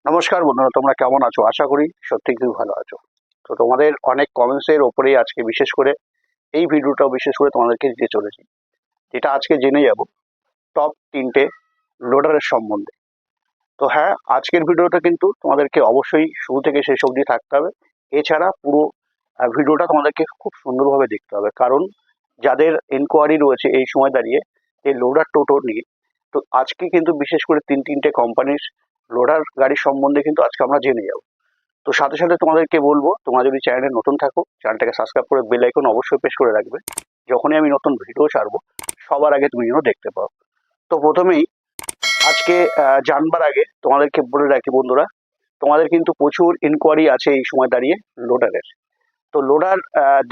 নমস্কার বন্ধুরা, তোমরা কেমন আছো? আশা করি সত্যি খুব ভালো আছো। তো তোমাদের অনেক কমেন্টসের ওপরেই আজকে বিশেষ করে এই ভিডিওটাও বিশেষ করে তোমাদেরকে দিতে চলেছি, যেটা আজকে জেনে যাব টপ 3টে লোডারের সম্বন্ধে। তো হ্যাঁ, আজকের ভিডিওটা কিন্তু তোমাদেরকে অবশ্যই শুরু থেকে শেষ অবধি থাকতে হবে। এছাড়া পুরো ভিডিওটা তোমাদেরকে খুব সুন্দরভাবে দেখতে হবে, কারণ যাদের এনকোয়ারি রয়েছে এই সময় দাঁড়িয়ে এই লোডার টোটো নিয়ে, তো আজকে কিন্তু বিশেষ করে তিনটে কোম্পানির লোডার গাড়ির সম্বন্ধে কিন্তু আজকে আমরা জেনে যাব। তো সাথে সাথে তোমাদেরকে বলবো, তোমরা যদি চ্যানেলে নতুন থাকো চ্যানেলটাকে সাবস্ক্রাইব করে বেল আইকন অবশ্যই প্রেস করে রাখবে, যখনই আমি নতুন ভিডিও ছাড়বো সবার আগে তুমি যেন দেখতে পাও। তো প্রথমেই আজকে জানবার আগে তোমাদেরকে বলে রাখি বন্ধুরা, তোমাদের কিন্তু প্রচুর ইনকোয়ারি আছে এই সময় দাঁড়িয়ে লোডারের। তো লোডার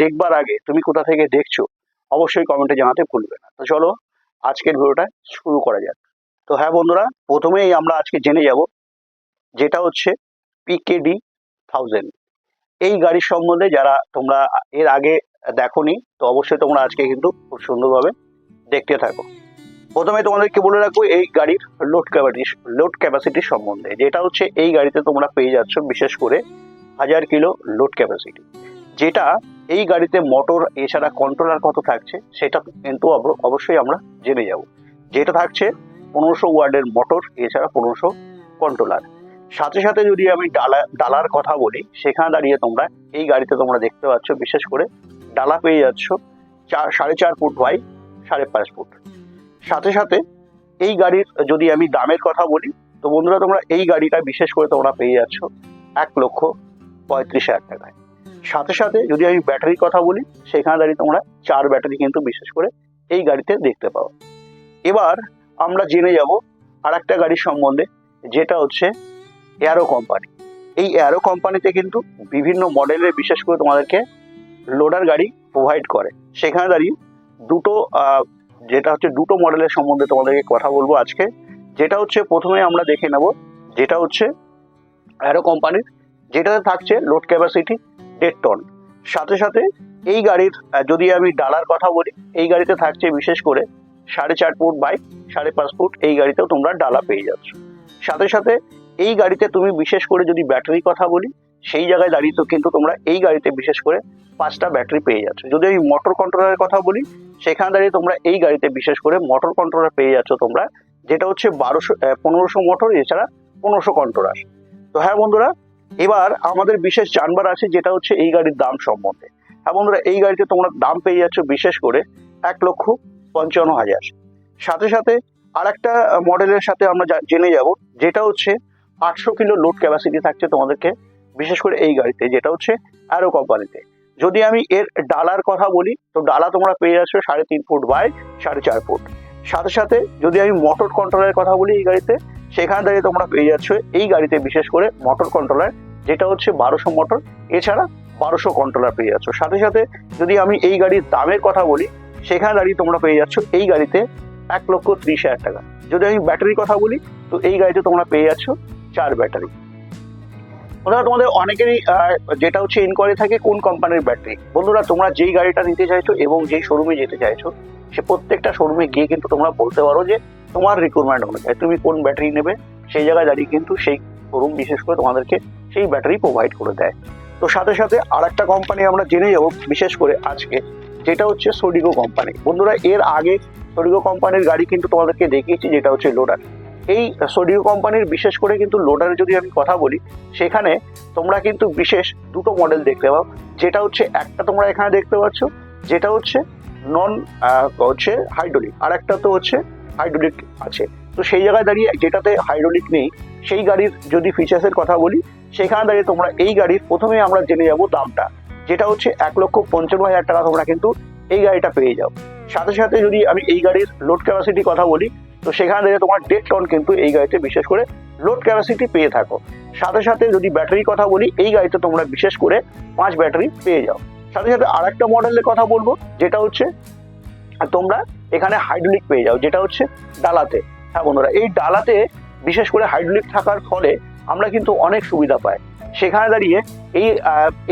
দেখবার আগে তুমি কোথা থেকে দেখছো অবশ্যই কমেন্টে জানাতে ভুলবে না। তো চলো আজকের ভিডিওটা শুরু করা যাক। তো হ্যাঁ বন্ধুরা, প্রথমেই আমরা আজকে জেনে যাব যেটা হচ্ছে পিকেডি 1000। এই গাড়ির সম্বন্ধে যারা তোমরা এর আগে দেখোনি, তো অবশ্যই তোমরা আজকে কিন্তু খুব সুন্দরভাবে দেখতে থাকো। প্রথমে তোমাদেরকে বলে রাখবো এই গাড়ির লোড ক্যাপাসিটির সম্বন্ধে, যেটা হচ্ছে এই গাড়িতে তোমরা পেয়ে যাচ্ছ বিশেষ করে 1000 কিলো লোড ক্যাপাসিটি। যেটা এই গাড়িতে মোটর এছাড়া কন্ট্রোলার কত থাকছে সেটা কিন্তু অবশ্যই আমরা জেনে যাব। যেটা থাকছে 1500 ওয়ার্ডের মোটর এছাড়া 1500 কন্ট্রোলার। সাথে সাথে যদি আমি ডালার কথা বলি, সেখানে দাঁড়িয়ে তোমরা এই গাড়িতে তোমরা দেখতে পাচ্ছ বিশেষ করে ডালা পেয়ে যাচ্ছ 4.5 ফুট বাই 5.5 ফুট। সাথে সাথে এই গাড়ির যদি আমি দামের কথা বলি, তো বন্ধুরা তোমরা এই গাড়িটা বিশেষ করে তোমরা পেয়ে যাচ্ছ 1,35,000 টাকায়। সাথে সাথে যদি আমি ব্যাটারির কথা বলি, সেখানে দাঁড়িয়ে তোমরা 4 ব্যাটারি কিন্তু বিশেষ করে এই গাড়িতে দেখতে পাও। এবার আমরা জেনে যাব আর একটা গাড়ির সম্বন্ধে, যেটা হচ্ছে এয়ারো কোম্পানি। এই এয়ারো কোম্পানিতে কিন্তু বিভিন্ন মডেলের বিশেষ করে তোমাদেরকে লোডার গাড়ি প্রোভাইড করে। সেখানে দাঁড়িয়ে দুটো মডেলের সম্বন্ধে তোমাদেরকে কথা বলবো আজকে। যেটা হচ্ছে প্রথমে আমরা দেখে নেব, যেটা হচ্ছে এয়ারো কোম্পানির, যেটাতে থাকছে লোড ক্যাপাসিটি 1.5 টন। সাথে সাথে এই গাড়ির যদি আমি ডালার কথা বলি, এই গাড়িতে থাকছে বিশেষ করে 4.5 ফুট বাই 5.5 ফুট। এই গাড়িতেও তোমরা ডালা পেয়ে যাচ্ছ। সাথে সাথে এই গাড়িতে তুমি বিশেষ করে যদি ব্যাটারির কথা বলি, সেই জায়গায় দাঁড়িয়ে তো কিন্তু তোমরা এই গাড়িতে বিশেষ করে 5টা ব্যাটারি পেয়ে যাচ্ছ। যদি আমি মোটর কন্ট্রোলারের কথা বলি, সেখানে দাঁড়িয়ে তোমরা এই গাড়িতে বিশেষ করে মোটর কন্ট্রোলার পেয়ে যাচ্ছ তোমরা, যেটা হচ্ছে 1500 মোটর এছাড়া 1500 কন্ট্রোলার। তো হ্যাঁ বন্ধুরা, এবার আমাদের বিশেষ জানবার আছে যেটা হচ্ছে এই গাড়ির দাম সম্বন্ধে। হ্যাঁ বন্ধুরা, এই গাড়িতে তোমরা দাম পেয়ে যাচ্ছ বিশেষ করে 1,55,000। সাথে সাথে আর একটা মডেলের সাথে আমরা জেনে যাব, যেটা হচ্ছে 800 কিলো লোড ক্যাপাসিটি থাকছে তোমাদেরকে বিশেষ করে এই গাড়িতে, যেটা হচ্ছে অ্যারো কোম্পানিতে। যদি আমি এর ডালার কথা বলি, তো ডালা তোমরা পেয়ে যাচ্ছ 3.5 ফুট বাই 4.5 ফুট। সাথে সাথে যদি আমি মোটর কন্ট্রোলারের কথা বলি এই গাড়িতে, সেখানে দাঁড়িয়ে তোমরা পেয়ে যাচ্ছ এই গাড়িতে বিশেষ করে মোটর কন্ট্রোলার, যেটা হচ্ছে 1200 মোটর এছাড়া 1200 কন্ট্রোলার পেয়ে যাচ্ছ। সাথে সাথে যদি আমি এই গাড়ির দামের কথা বলি, সেখানে দাঁড়িয়ে তোমরা পেয়ে যাচ্ছ এই গাড়িতে 1,30,000 টাকা। যদি আমি ব্যাটারির কথা বলি, তো এই গাড়িতে তোমরা পেয়ে যাচ্ছ 4 ব্যাটারি। বন্ধুরা তোমাদের অনেকেরই যেটা হচ্ছে ইনকোয়ারি থাকে কোন কোম্পানির ব্যাটারি। বন্ধুরা তোমরা যেই গাড়িটা নিতে চাইছো এবং যেই শোরুমে যেতে চাইছো, সে প্রত্যেকটা শোরুমে গিয়ে কিন্তু তোমরা বলতে পারো যে তোমার রিকোয়ারমেন্ট অনুযায়ী তুমি কোন ব্যাটারি নেবে, সেই জায়গায় দাঁড়িয়ে কিন্তু সেই শোরুম বিশেষ করে তোমাদেরকে সেই ব্যাটারি প্রোভাইড করে দেয়। তো সাথে সাথে আর একটা কোম্পানি আমরা জেনে যাবো বিশেষ করে আজকে, যেটা হচ্ছে সোডিগো কোম্পানি। বন্ধুরা এর আগে সোডিগো কোম্পানির গাড়ি কিন্তু তোমাদেরকে দেখিয়েছি, যেটা হচ্ছে লোডার। এই সোডিগো কোম্পানির বিশেষ করে কিন্তু লোডারের যদি আমি কথা বলি, সেখানে তোমরা কিন্তু বিশেষ দুটো মডেল দেখতে পাও। যেটা হচ্ছে একটা তোমরা এখানে দেখতে পাচ্ছ, যেটা হচ্ছে নন হচ্ছে হাইড্রোলিক, আর একটা তো হচ্ছে হাইড্রোলিক আছে। তো সেই জায়গায় দাঁড়িয়ে যেটাতে হাইড্রোলিক নেই, সেই গাড়ির যদি ফিচার্সের কথা বলি, সেখানে দাঁড়িয়ে তোমরা এই গাড়ির প্রথমে আমরা জেনে যাব দামটা, যেটা হচ্ছে 1,55,000 টাকা তোমরা কিন্তু এই গাড়িটা পেয়ে যাও। সাথে সাথে যদি আমি এই গাড়ির লোড ক্যাপাসিটি কথা বলি, তো সেখানে দাঁড়িয়ে তোমার 1.5 টন কিন্তু এই গাড়িতে বিশেষ করে লোড ক্যাপাসিটি পেয়ে থাকো। সাথে সাথে যদি ব্যাটারির কথা বলি, এই গাড়িতে তোমরা বিশেষ করে 5 ব্যাটারি পেয়ে যাও। সাথে সাথে আর একটা মডেলের কথা বলবো, যেটা হচ্ছে তোমরা এখানে হাইড্রোলিক পেয়ে যাও, যেটা হচ্ছে ডালাতে। হ্যাঁ বন্ধুরা, এই ডালাতে বিশেষ করে হাইড্রোলিক থাকার ফলে আমরা কিন্তু অনেক সুবিধা পাই। সেখানে দাঁড়িয়ে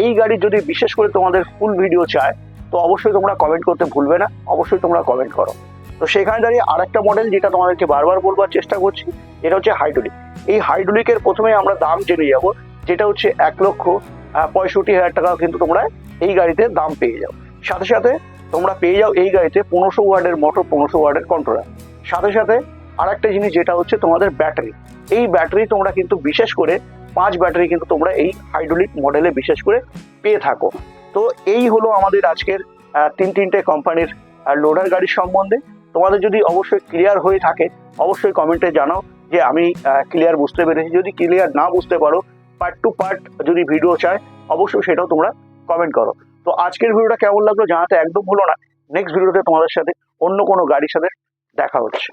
এই গাড়ির যদি বিশেষ করে তোমাদের ফুল ভিডিও চায়, তো অবশ্যই তোমরা কমেন্ট করতে ভুলবে না, অবশ্যই তোমরা কমেন্ট করো। তো সেখানে দাঁড়িয়ে আরেকটা মডেল যেটা তোমাদেরকে বারবার বলবার চেষ্টা করছি, এটা হচ্ছে হাইড্রোলিক। এই হাইড্রোলিকের প্রথমে আমরা দাম জেনে যাব, যেটা হচ্ছে 1,65,000 টাকা কিন্তু তোমরা এই গাড়িতে দাম পেয়ে যাও। সাথে সাথে তোমরা পেয়ে যাও এই গাড়িতে 1500 ওয়াটের মোটর, 1500 ওয়াটের কন্ট্রোলার। সাথে সাথে আরেকটা জিনিস যেটা হচ্ছে তোমাদের ব্যাটারি। এই ব্যাটারি তোমরা কিন্তু বিশেষ করে 5 ব্যাটারি কিন্তু তোমরা এই হাইড্রোলিক মডেলে বিশেষ করে পেয়ে থাকো। তো এই হলো আমাদের আজকের তিনটে কোম্পানির লোডার গাড়ির সম্বন্ধে। তোমাদের যদি অবশ্যই ক্লিয়ার হয়ে থাকে অবশ্যই কমেন্টে জানাও যে আমি ক্লিয়ার বুঝতে পেরেছি। যদি ক্লিয়ার না বুঝতে পারো, পার্ট টু পার্ট যদি ভিডিও চায় অবশ্যই সেটাও তোমরা কমেন্ট করো। তো আজকের ভিডিওটা কেমন লাগলো জানাতে একদম ভুলো না। নেক্সট ভিডিওতে তোমাদের সাথে অন্য কোনো গাড়ির সাথে দেখা হচ্ছে।